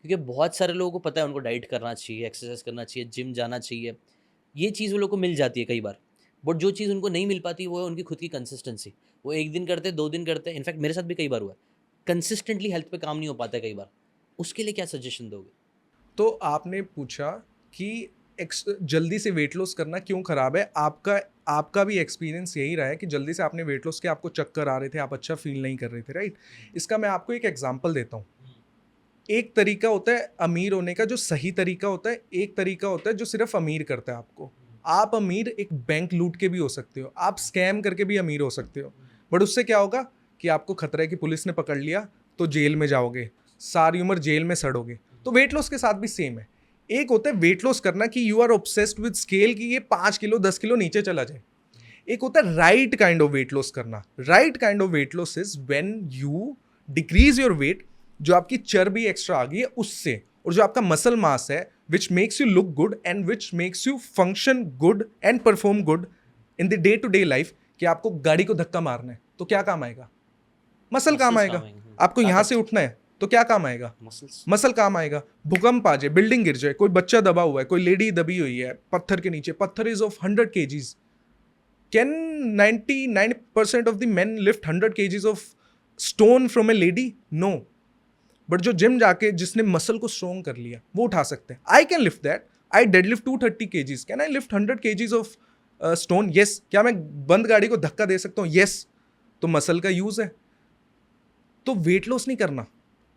क्योंकि बहुत सारे लोगों को पता है उनको डाइट करना चाहिए, एक्सरसाइज करना चाहिए, जिम जाना चाहिए। ये चीज़ वो लोग को मिल जाती है कई बार। बट जो चीज़ उनको नहीं मिल पाती वो है उनकी खुद की कंसिस्टेंसी। वो 1 दिन करते हैं, 2 दिन करते हैं, इनफैक्ट मेरे साथ भी कई बार हुआ है। कंसिस्टेंटली हेल्थ पे काम नहीं हो पाता है कई बार। उसके लिए क्या सजेशन दोगे? तो आपने पूछा कि जल्दी से वेट लॉस करना क्यों खराब है। आपका आपका भी एक्सपीरियंस यही रहा है कि जल्दी से आपने वेट लॉस किया, आपको चक्कर आ रहे थे, आप अच्छा फील नहीं कर रहे थे, राइट। इसका मैं आपको एक एग्जांपल देता हूँ। एक तरीका होता है अमीर होने का जो सही तरीका होता है, एक तरीका होता है जो सिर्फ अमीर करता है आपको। आप अमीर एक बैंक लूट के भी हो सकते हो, आप स्कैम करके भी अमीर हो सकते हो, बट उससे क्या होगा कि आपको खतरा है कि पुलिस ने पकड़ लिया तो जेल में जाओगे, सारी उम्र जेल में सड़ोगे। तो वेट लॉस के साथ भी सेम है। एक होता है वेट लॉस करना कि you are obsessed with scale कि ये 5 किलो 10 किलो नीचे चला जाए। एक होता है right kind of weight loss करना। Right kind of weight loss is when you decrease your weight, जो आपकी चर्बी एक्स्ट्रा आ गई है उससे, और जो आपका मसल मास है which makes you look good and which makes you function good and perform good in the day to day life. कि आपको गाड़ी को धक्का मारना है तो क्या काम आएगा? मसल काम मसल्स आएगा। काम आएंगे। आपको यहां से ताकत। उठना है तो क्या काम आएगा? मसल्स। मसल काम आएगा। भूकंप आ जाए, बिल्डिंग गिर जाए, कोई बच्चा दबा हुआ है, कोई लेडी दबी हुई है पत्थर के नीचे, पत्थर is of 100 kgs, can 99% of the men lift 100 kgs of stone from a lady? No. But जो जिम जाके जिसने मसल को स्ट्रॉन्ग कर लिया वो उठा सकते हैं। I can lift that. I did lift 230 kgs। Can I lift 100 kgs of stone? Yes. क्या मैं बंद गाड़ी को धक्का दे सकता हूँ? यस। तो मसल का यूज है। तो वेट लॉस नहीं करना।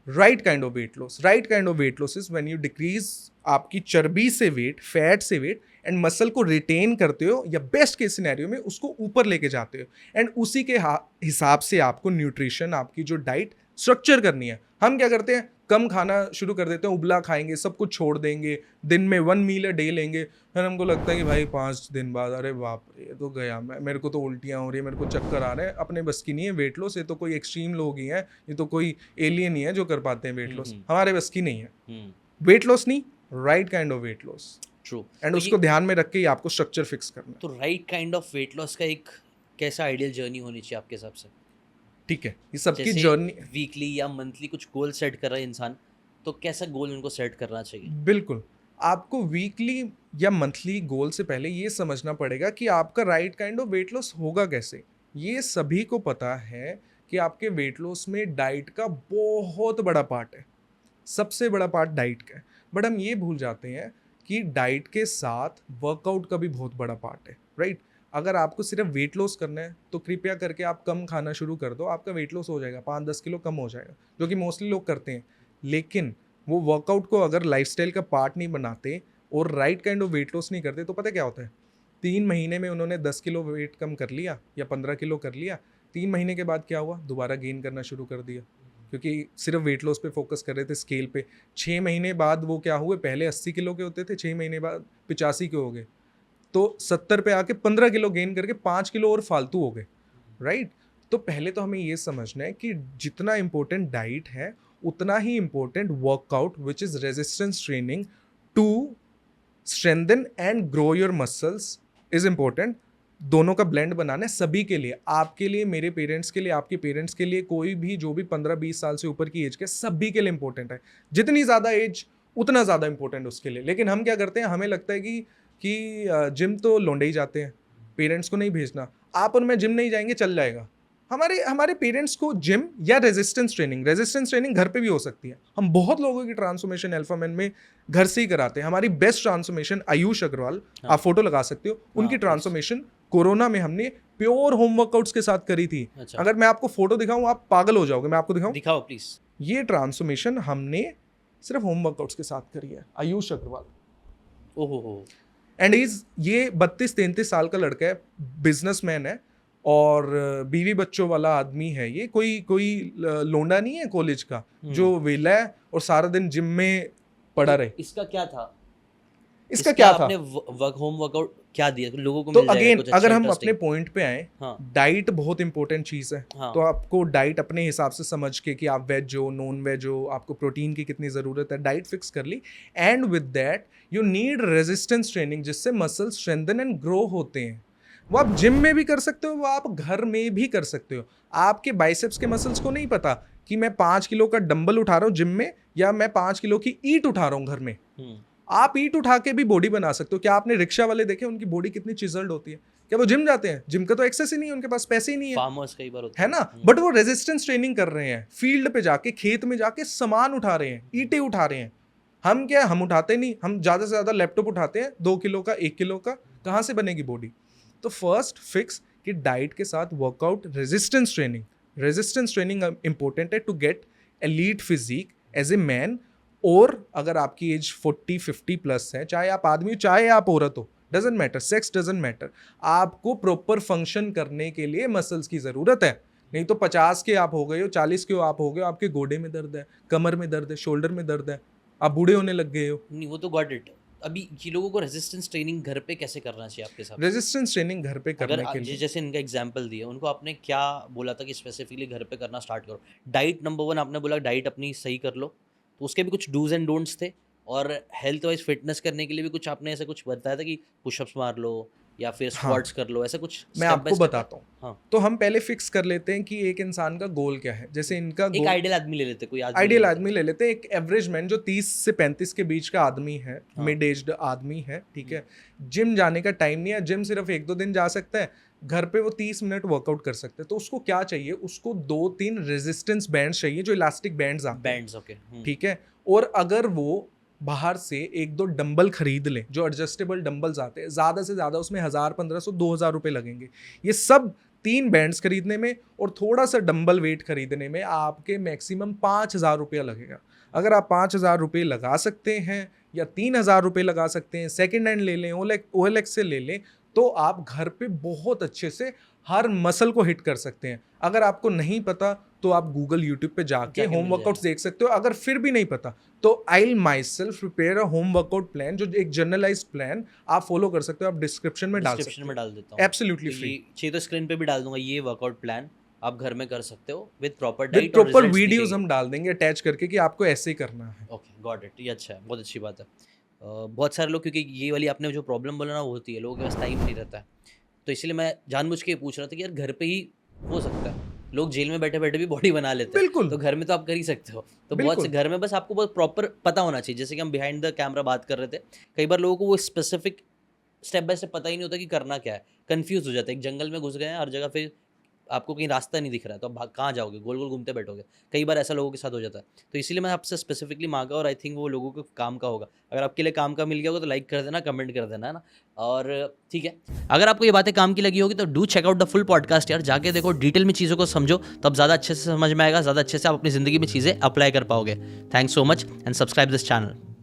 Right kind of weight loss, right kind of weight loss is when you decrease आपकी चर्बी से वेट, फैट से वेट, एंड मसल को रिटेन करते हो, या बेस्ट केस सिनेरियो में उसको ऊपर लेके जाते हो। एंड उसी के हिसाब से आपको न्यूट्रिशन, आपकी जो डाइट स्ट्रक्चर करनी है। हम क्या करते हैं, कम खाना शुरू कर देते हैं, उबला खाएंगे, सब कुछ छोड़ देंगे, दिन में 1 मील अ डे लेंगे। फिर हमको लगता है कि भाई 5 दिन बाद अरे बाप रे ये तो गया, मैं, मेरे को तो उल्टियाँ हो रही है, मेरे को चक्कर आ रहे हैं। अपने बस की नहीं है वेट लॉस। ये तो कोई एक्सट्रीम लोग ही हैं, ये तो कोई एलियन ही है जो कर पाते हैं वेट लॉस। हमारे बस की नहीं है वेट लॉस। नहीं, right kind of weight loss. True. And तो उसको ये ध्यान में रख के ही आपको स्ट्रक्चर फिक्स करना है। तो right kind of weight loss का एक कैसा आइडियल जर्नी होनी चाहिए आपके हिसाब से? ठीक है, ये सबकी जैसे जर्नी। वीकली या मंथली कुछ गोल सेट कर रहा है इंसान, तो कैसा गोल उनको सेट करना चाहिए? बिल्कुल। आपको वीकली या मंथली गोल से पहले ये समझना पड़ेगा कि आपका right kind of weight loss होगा कैसे। ये सभी को पता है कि आपके वेट लॉस में डाइट का बहुत बड़ा पार्ट है। सबसे बड़ा पार्ट डाइट का है। बट हम ये भूल जाते हैं कि डाइट के साथ वर्कआउट का भी बहुत बड़ा पार्ट है, राइट। अगर आपको सिर्फ वेट लॉस करना है तो कृपया करके आप कम खाना शुरू कर दो, आपका वेट लॉस हो जाएगा, 5-10 किलो कम हो जाएगा, जो कि मोस्टली लोग करते हैं। लेकिन वो वर्कआउट को अगर लाइफस्टाइल का पार्ट नहीं बनाते और right kind of weight loss नहीं करते तो पता क्या होता है, 3 महीने में उन्होंने 10 किलो वेट कम कर लिया या 15 किलो कर लिया, 3 महीने के बाद क्या हुआ, दोबारा गेन करना शुरू कर दिया, क्योंकि सिर्फ वेट लॉस पे फोकस कर रहे थे स्केल पे। 6 महीने बाद वो क्या हुए, पहले 80 किलो के होते थे, 6 महीने बाद 85 के हो गए, तो 70 पे आके 15 किलो गेन करके 5 किलो और फालतू हो गए, राइट। तो पहले तो हमें ये समझना है कि जितना इंपॉर्टेंट डाइट है उतना ही important workout which is resistance training to strengthen and grow your muscles is important. दोनों का ब्लेंड बनाना है सभी के लिए, आपके लिए, मेरे पेरेंट्स के लिए, आपके पेरेंट्स के लिए, कोई भी जो भी 15-20 साल से ऊपर की एज के, सभी के लिए इंपॉर्टेंट है। जितनी ज़्यादा एज उतना ज़्यादा इंपॉर्टेंट उसके लिए। लेकिन हम क्या करते हैं, हमें लगता है कि जिम तो लौंडे ही जाते हैं, पेरेंट्स को नहीं भेजना। आप और मैं जिम नहीं जाएंगे चल जाएगा। हमारे हमारे पेरेंट्स को जिम या रेजिस्टेंस ट्रेनिंग घर पे भी हो सकती है। हम बहुत लोगों की ट्रांसफॉर्मेशन अल्फा मैन में घर से ही कराते हैं। हमारी बेस्ट ट्रांसफॉर्मेशन आयुष अग्रवाल, हाँ। आप फोटो लगा सकते हो, हाँ, उनकी please। ट्रांसफॉर्मेशन कोरोना में हमने प्योर होम वर्कआउट्स के साथ करी थी। अच्छा। अगर मैं आपको फोटो दिखाऊं आप पागल हो जाओगे। मैं आपको दिखाऊं, दिखाओ प्लीज। ये ट्रांसफॉर्मेशन हमने सिर्फ होम वर्कआउट्स के साथ करी है। आयुष अग्रवाल, ओहो हो। एंड इज ये 32-33 साल का लड़का है, बिजनेसमैन है और बीवी बच्चों वाला आदमी है। ये कोई कोई लोंडा नहीं है कॉलेज का जो वेला है और सारा दिन जिम में पड़ा रहे। इसका क्या था? इसका क्या था? आपने होम वर्कआउट क्या दिया लोगों को? तो मिल जाएगा अगेन कुछ अगर अच्छा हम अपने इंटरेस्टिंग। पॉइंट पे आए, हाँ। डाइट बहुत इंपॉर्टेंट चीज़ है। हाँ। तो आपको डाइट अपने हिसाब से समझ के कि आप वेज हो, नॉन वेज हो, आपको प्रोटीन की कितनी ज़रूरत है, डाइट फिक्स कर ली। And with that you need resistance training, जिससे मसल स्ट्रेंथन एंड ग्रो होते हैं। वो आप जिम में भी कर सकते हो, वो आप घर में भी कर सकते हो। आपके बाइसेप्स के मसल्स को नहीं पता कि मैं 5 किलो का डंबल उठा रहा हूँ जिम में या मैं 5 किलो की ईंट उठा रहा हूँ घर में। आप ईंट उठा के भी बॉडी बना सकते हो। क्या आपने रिक्शा वाले देखे उनकी बॉडी कितनी चिजल्ड होती है? क्या वो जिम जाते हैं? जिम का तो एक्सेस ही नहीं है, उनके पास पैसे ही नहीं है, फार्मर्स कई बार होते है ना? बट वो रेजिस्टेंस ट्रेनिंग कर रहे हैं, फील्ड पे जाके, खेत में जाके सामान उठा रहे हैं, ईंटें उठा रहे हैं। हम क्या, हम उठाते नहीं, हम ज़्यादा से ज़्यादा लैपटॉप उठाते हैं 2 किलो का, 1 किलो का, कहाँ से बनेगी बॉडी? तो फर्स्ट फिक्स कि डाइट के साथ वर्कआउट, रेजिस्टेंस ट्रेनिंग इंपॉर्टेंट है to get elite physique as a man. और अगर आपकी एज 40-50 प्लस है, चाहे आप आदमी हो चाहे आप औरत हो, doesn't matter, sex doesn't matter, आपको प्रॉपर फंक्शन करने के लिए मसल्स की ज़रूरत है। नहीं तो 50 के आप हो गए हो, 40 के आप हो गए हो, आपके गोडे में दर्द है, कमर में दर्द है, शोल्डर में दर्द है, आप बूढ़े होने लग गए हो। नहीं, वो तो गॉट इट। अभी ये लोगों को रेजिस्टेंस ट्रेनिंग घर पे कैसे करना चाहिए आपके हिसाब से? रेजिस्टेंस ट्रेनिंग घर पे अगर करने के लिए जैसे इनका एग्जांपल दिया, उनको आपने क्या बोला था कि स्पेसिफिकली घर पे करना स्टार्ट करो? डाइट नंबर 1 आपने बोला डाइट अपनी सही कर लो, तो उसके भी कुछ डूज एंड डोंट्स थे, और हेल्थ वाइज फिटनेस करने के लिए भी कुछ आपने ऐसा कुछ बताया था कि पुशअप्स मार लो या फिर हाँ, स्क्वाट्स कर लो, ऐसा कुछ मैं स्टेप बाय आपको स्टेप? बताता हूँ। हाँ, तो हम पहले फिक्स कर लेते हैं कि एक इंसान का गोल क्या है। जैसे इनका एक गोल, आइडियल आदमी ले लेते, कोई आदमी ले आइडियल लेते। आदमी ले लेते हैं, एक एवरेज मैन जो 30 से 35 के बीच का आदमी है, हाँ। मिड एज्ड आदमी है, ठीक है। जिम जाने का टाइम नहीं है, जिम सिर्फ 1-2 दिन जा सकता है, घर पे वो 30 मिनट वर्कआउट कर सकते हैं। तो उसको क्या चाहिए? उसको 2-3 रेजिस्टेंस बैंड्स चाहिए, जो इलास्टिक बैंड्स आते हैं, बैंड्स, ओके। ठीक है। और अगर वो बाहर से 1-2 डंबल खरीद लें, जो एडजस्टेबल डंबल्स आते हैं, ज़्यादा से ज़्यादा उसमें 1000, 1500, 2000 रुपये लगेंगे। ये सब 3 बैंड्स खरीदने में और थोड़ा सा डंबल वेट खरीदने में आपके मैक्सिमम 5000 रुपया लगेगा। अगर आप 5000 रुपये लगा सकते हैं या 3000 रुपये लगा सकते हैं, सेकेंड हैंड ले लें, OLX से ले लें, तो आप घर पे बहुत अच्छे से हर मसल को हिट कर सकते हैं। अगर आपको नहीं पता तो आप गूगल, यूट्यूब पे जाके क्या क्या होम मिल वर्कआउट्स जाएगा? देख सकते हो। अगर फिर भी नहीं पता तो I myself prepare a home workout plan, जो एक जनरलाइज्ड प्लान आप फॉलो कर सकते हो। आप डिस्क्रिप्शन में डाल डिस्क्रिप्शन सकते में हो, डाल देता हूँ। एब्सोल्युटली तो फ्री, ये चाहिए तो स्क्रीन पे भी डाल दूंगा, ये वर्कआउट प्लान आप घर में कर सकते हो विद प्रॉपर विद डाइट और प्रॉपर रिजल्ट्स वीडियोस दिखेंगे। हम डाल देंगे अटैच करके कि आपको ऐसे ही करना है। Okay, got it. ये अच्छा है, बहुत अच्छी बात है। बहुत सारे लोग, क्योंकि ये वाली आपने जो प्रॉब्लम बोला ना, वो होती है, लोगों के पास टाइम नहीं रहता है, तो इसलिए मैं जानबूझ के ये पूछ रहा था कि यार घर पे ही हो सकता है। लोग जेल में बैठे बैठे भी बॉडी बना लेते हैं, बिल्कुल तो घर में तो आप कर ही सकते हो। तो बहुत से बिल्कुल घर में बस आपको बहुत प्रॉपर पता होना चाहिए। जैसे कि हम बिहाइंड द कैमरा बात कर रहे थे, कई बार लोगों को वो स्पेसिफिक स्टेप बाय स्टेप पता ही नहीं होता कि करना क्या है, कंफ्यूज हो जाता है। एक जंगल में घुस गए हैं हर जगह, फिर आपको कहीं रास्ता नहीं दिख रहा है, तो आप कहाँ जाओगे, गोल गोल घूमते बैठोगे। कई बार ऐसा लोगों के साथ हो जाता है, तो इसीलिए मैं आपसे स्पेसिफिकली मांगा, और आई थिंक वो लोगों को काम का होगा। अगर आपके लिए काम का मिल गया होगा तो लाइक कर देना, कमेंट कर देना, है ना। और ठीक है, अगर आपको ये बातें काम की लगी होगी तो do check out the full podcast यार, जाके देखो, डिटेल में चीज़ों को समझो, तब ज़्यादा अच्छे से समझ में आएगा, ज़्यादा अच्छे से आप अपनी ज़िंदगी में चीज़ें अप्लाई कर पाओगे। Thanks so much and subscribe this channel.